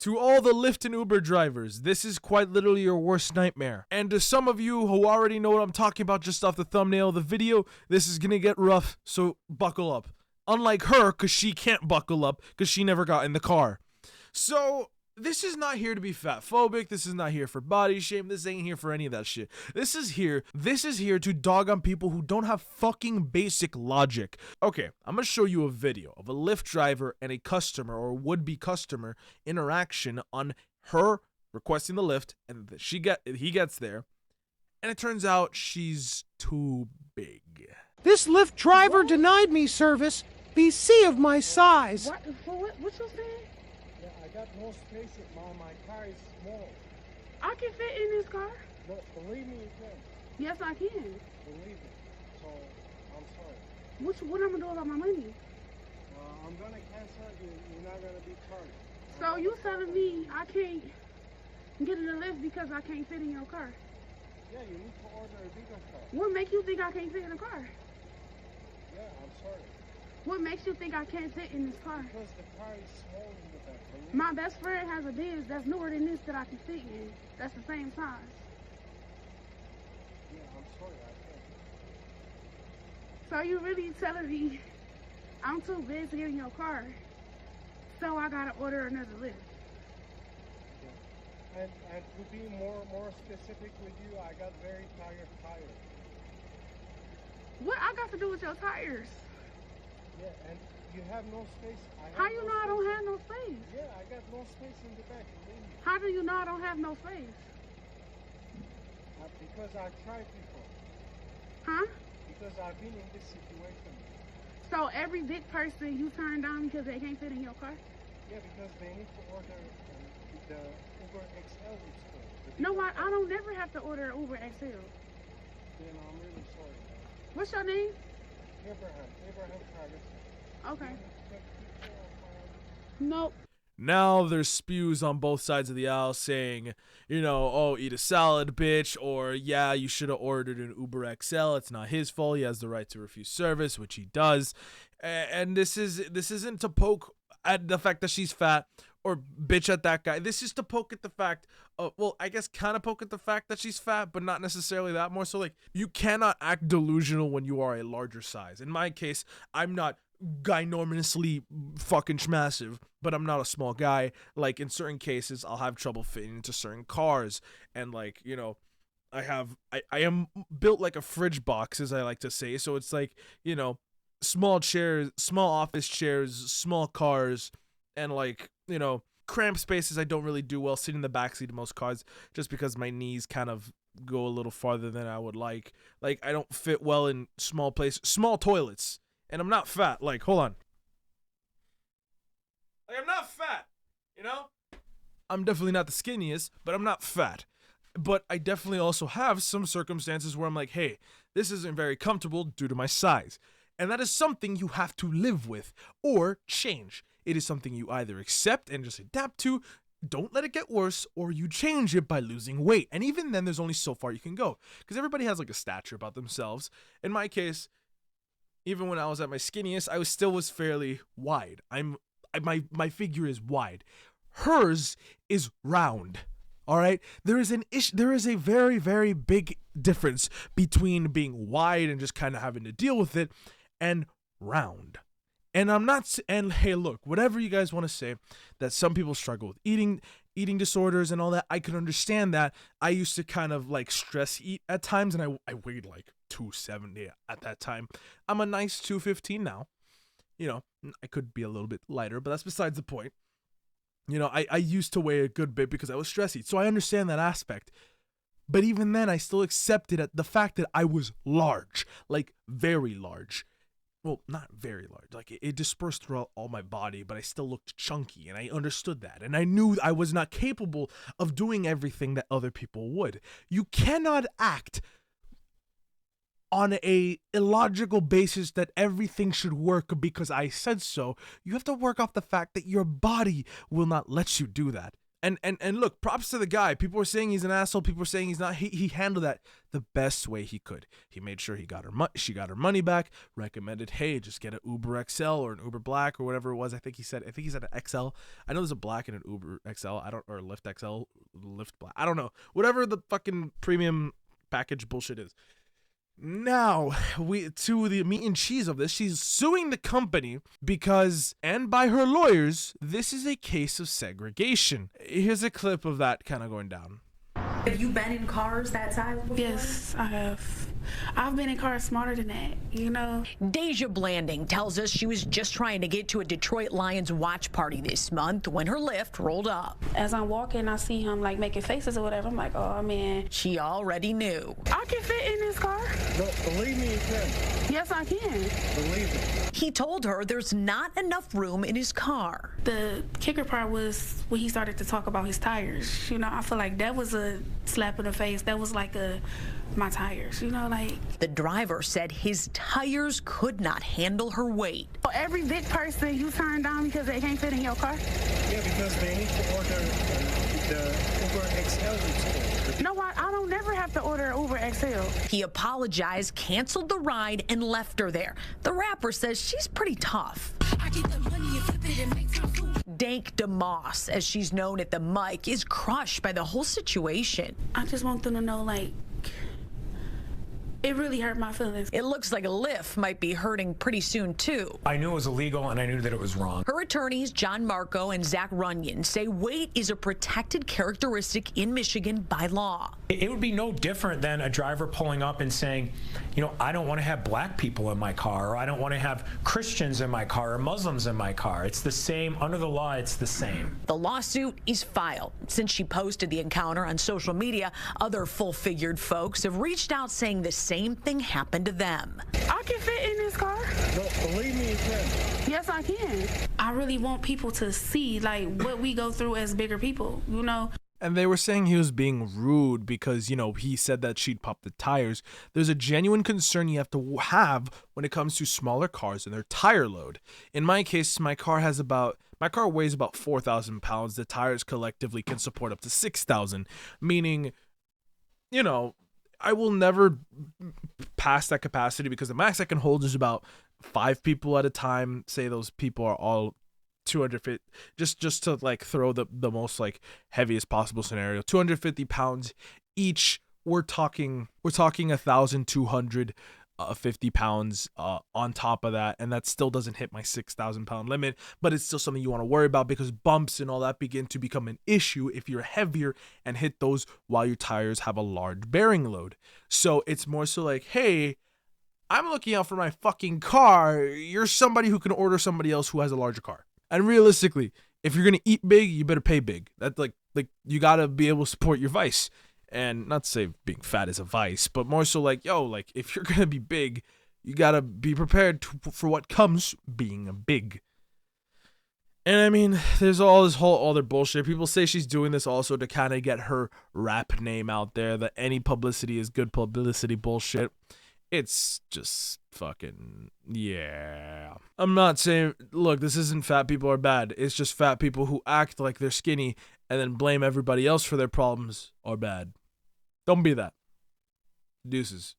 To all the Lyft and Uber drivers, this is quite literally your worst nightmare. And to some of you who already know what I'm talking about just off the thumbnail of the video, this is gonna get rough, so buckle up. Unlike her, because she can't buckle up, because she never got in the car. So, this is not here to be fat phobic, this is not here for body shame, this ain't here for any of that shit. This is here to dog on people who don't have fucking basic logic. Okay, I'm gonna show you a video of a Lyft driver and a customer or would-be customer interaction on her requesting the Lyft, and he gets there, and it turns out she's too big. This Lyft driver denied me service, BC of my size. What you saying? Yeah, I got no space in my car is small. I can fit in this car. But believe me, you can. Yes, I can. Believe me. So, I'm sorry. What I'm gonna do about my money? I'm gonna cancel you. You're not gonna be charged. So you telling me I can't get in the Lyft because I can't fit in your car? Yeah, you need to order a bigger car. What makes you think I can't fit in the car? Yeah, I'm sorry. What makes you think I can't fit in this car? Because the car is small in the back. My best friend has a Benz that's newer than this that I can fit in. That's the same size. Yeah, I'm sorry, I can't. So you really telling me I'm too big to get in your car, so I gotta order another Lyft? Yeah. And to be more specific with you, I got very tired tires. What I got to do with your tires? Yeah, and you have no space. How you know I don't have no space? Yeah, I got no space in the back. Believe me. How do you know I don't have no space? Because I've tried before. Huh? Because I've been in this situation. So every big person you turn down because they can't fit in your car? Yeah, because they need to order the Uber XL it's called. No, I don't never have to order Uber XL. You know, I'm really sorry. Man. What's your name? Abraham Travis. Okay. Nope. Now there's spews on both sides of the aisle saying, you know, oh, eat a salad, bitch, or yeah, you should have ordered an Uber XL. It's not his fault. He has the right to refuse service, which he does. And this isn't to poke at the fact that she's fat or bitch at that guy. This is to poke at the fact of, well, I guess kind of poke at the fact that she's fat, but not necessarily that more. So like, you cannot act delusional when you are a larger size. In my case, I'm not ginormously fucking massive, but I'm not a small guy. Like in certain cases, I'll have trouble fitting into certain cars, and like, you know, I am built like a fridge box, as I like to say. So it's like, you know, small chairs, small office chairs, small cars, and like, you know, cramped spaces. I don't really do well sitting in the backseat of most cars, just because my knees kind of go a little farther than I would like. Like, I don't fit well in small places, small toilets. And I'm not fat. Like, hold on. Like, I'm not fat, you know? I'm definitely not the skinniest, but I'm not fat. But I definitely also have some circumstances where I'm like, hey, this isn't very comfortable due to my size. And that is something you have to live with or change. It is something you either accept and just adapt to, don't let it get worse, or you change it by losing weight. And even then, there's only so far you can go. Because everybody has like a stature about themselves. In my case, even when I was at my skinniest, I was fairly wide. My figure is wide. Hers is round. All right? There is a very, very big difference between being wide and just kind of having to deal with it and round. And hey, look, whatever you guys want to say, that some people struggle with eating disorders and all that, I can understand that. I used to kind of like stress eat at times, and I weighed like 270 at that time. I'm a nice 215 now. You know, I could be a little bit lighter, but that's besides the point. You know, I used to weigh a good bit because I was stress eat, so I understand that aspect. But even then, I still accepted the fact that I was large, like very large. Well, not very large. Like, it dispersed throughout all my body, but I still looked chunky, and I understood that. And I knew I was not capable of doing everything that other people would. You cannot act on a illogical basis that everything should work because I said so. You have to work off the fact that your body will not let you do that. And look, props to the guy. People were saying he's an asshole. People were saying he's not. He handled that the best way he could. He made sure she got her money back. Recommended, hey, just get an Uber XL or an Uber Black or whatever it was. I think he said an XL. I know there's a Black and an Uber XL. Or Lyft XL, Lyft Black. I don't know. Whatever the fucking premium package bullshit is. Now, to the meat and cheese of this, she's suing the company because, and by her lawyers, this is a case of segregation. Here's a clip of that kind of going down. Have you been in cars that size before? Yes, I have. I've been in cars smarter than that, you know. Deja Blanding tells us she was just trying to get to a Detroit Lions watch party this month when her Lyft rolled up. As I'm walking, I see him like making faces or whatever. I'm like, oh man. She already knew. I can fit in this car. No, believe me, you can. Yes, I can. Believe me. He told her there's not enough room in his car. The kicker part was when he started to talk about his tires. You know, I feel like that was a slap in the face. That was like my tires, you know, like. The driver said his tires could not handle her weight. For every big person you turn down because they can't fit in your car? Yeah, because they need to order the Uber XL instead. You know what? I don't never have to order an Uber XL. He apologized, canceled the ride, and left her there. The rapper says she's pretty tough. Dank Demoss, as she's known at the mic, is crushed by the whole situation. I just want them to know, like, it really hurt my feelings. It looks like a Lyft might be hurting pretty soon, too. I knew it was illegal, and I knew that it was wrong. Her attorneys, John Marco and Zach Runyon, say weight is a protected characteristic in Michigan by law. It would be no different than a driver pulling up and saying, you know, I don't want to have black people in my car, or I don't want to have Christians in my car, or Muslims in my car. It's the same. Under the law, it's the same. The lawsuit is filed. Since she posted the encounter on social media, other full-figured folks have reached out saying the same thing happened to them. I can fit in this car. No, believe me, you can. Yes, I can. I really want people to see, like, what we go through as bigger people, you know? And they were saying he was being rude because, you know, he said that she'd pop the tires. There's a genuine concern you have to have when it comes to smaller cars and their tire load. In my case, my car weighs about 4,000 pounds. The tires collectively can support up to 6,000, meaning, you know, I will never pass that capacity because the max I can hold is about 5 people at a time. Say those people are all 250, just to like throw the most like heaviest possible scenario, 250 pounds each. We're talking 1,250 pounds on top of that, and that still doesn't hit my 6,000 pound limit, but it's still something you want to worry about because bumps and all that begin to become an issue if you're heavier and hit those while your tires have a large bearing load. So it's more so like, hey, I'm looking out for my fucking car. You're somebody who can order somebody else who has a larger car. And realistically, if you're gonna eat big, you better pay big. That's like you gotta be able to support your vice. And not to say being fat is a vice, but more so like, yo, like if you're gonna be big, you gotta be prepared for what comes being big. And I mean, there's all this whole other bullshit. People say she's doing this also to kind of get her rap name out there, that any publicity is good publicity bullshit. It's just fucking, yeah. I'm not saying, look, this isn't fat people are bad. It's just fat people who act like they're skinny and then blame everybody else for their problems are bad. Don't be that. Deuces.